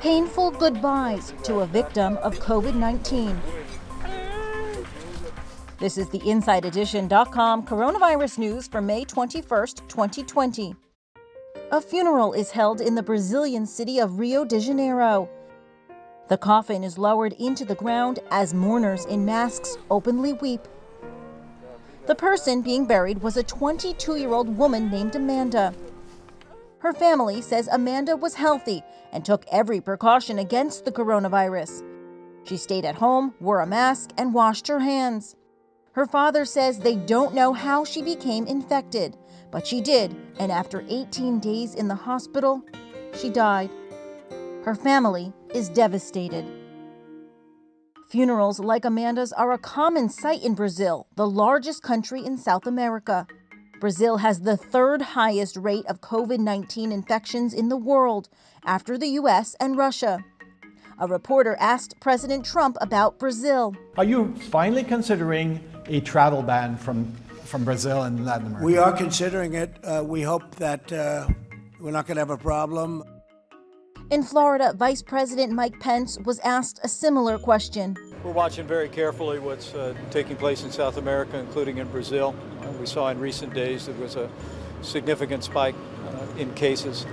Painful goodbyes to a victim of COVID-19. This is the InsideEdition.com coronavirus news for May 21st, 2020. A funeral is held in the Brazilian city of Rio de Janeiro. The coffin is lowered into the ground as mourners in masks openly weep. The person being buried was a 22-year-old woman named Amanda. Her family says Amanda was healthy and took every precaution against the coronavirus. She stayed at home, wore a mask, and washed her hands. Her father says they don't know how she became infected, but she did, and after 18 days in the hospital, she died. Her family is devastated. Funerals like Amanda's are a common sight in Brazil, the largest country in South America. Brazil has the third highest rate of COVID-19 infections in the world, after the U.S. and Russia. A reporter asked President Trump about Brazil. Are you finally considering a travel ban from Brazil and Latin America? We are considering it. We hope that we're not going to have a problem. In Florida, Vice President Mike Pence was asked a similar question. We're watching very carefully what's taking place in South America, including in Brazil. We saw in recent days there was a significant spike in cases.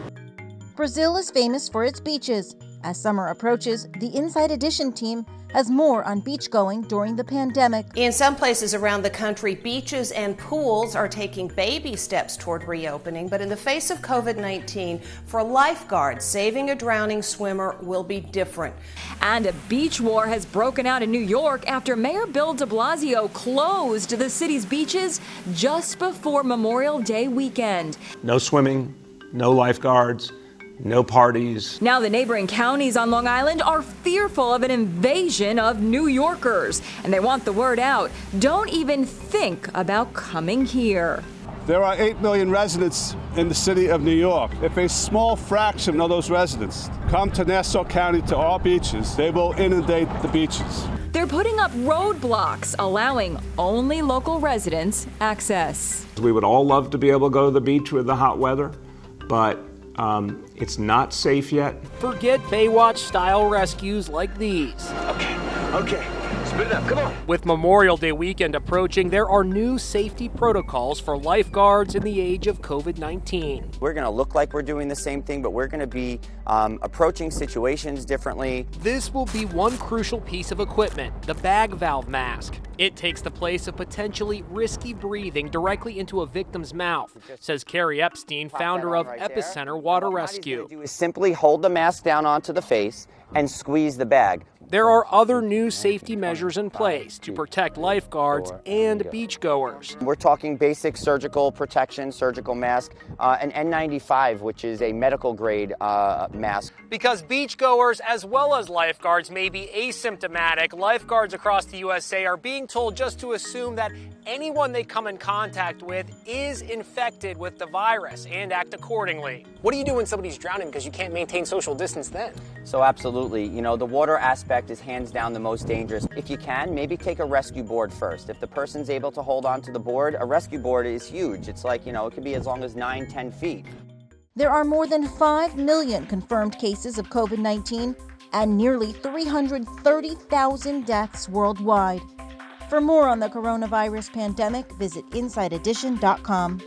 Brazil is famous for its beaches. As summer approaches, the Inside Edition team has more on beach going during the pandemic. In some places around the country, beaches and pools are taking baby steps toward reopening. But in the face of COVID-19, for lifeguards, saving a drowning swimmer will be different. And a beach war has broken out in New York after Mayor Bill de Blasio closed the city's beaches just before Memorial Day weekend. No swimming, no lifeguards, no parties. Now the neighboring counties on Long Island are fearful of an invasion of New Yorkers, and they want the word out. Don't even think about coming here. There are 8 million residents in the city of New York. If a small fraction of those residents come to Nassau County to our beaches, they will inundate the beaches. They're putting up roadblocks, allowing only local residents access. We would all love to be able to go to the beach with the hot weather, but it's not safe yet. Forget Baywatch-style rescues like these. Okay, spit it up, come on. With Memorial Day weekend approaching, there are new safety protocols for lifeguards in the age of COVID-19. We're going to look like we're doing the same thing, but we're going to be approaching situations differently. This will be one crucial piece of equipment, the bag valve mask. It takes the place of potentially risky breathing directly into a victim's mouth, says Carrie Epstein, founder of Epicenter Water Rescue. What you do is simply hold the mask down onto the face and squeeze the bag. There are other new safety measures in place to protect lifeguards and beachgoers. We're talking basic surgical protection, surgical mask, an N95, which is a medical grade mask. Because beachgoers as well as lifeguards may be asymptomatic, lifeguards across the USA are being told just to assume that anyone they come in contact with is infected with the virus and act accordingly. What do you do when somebody's drowning because you can't maintain social distance then? So absolutely, you know, the water aspect is hands down the most dangerous. If you can, maybe take a rescue board first. If the person's able to hold on to the board, a rescue board is huge. It's like, you know, it could be as long as 9-10 feet. There are more than 5 million confirmed cases of COVID-19 and nearly 330,000 deaths worldwide. For more on the coronavirus pandemic, visit InsideEdition.com.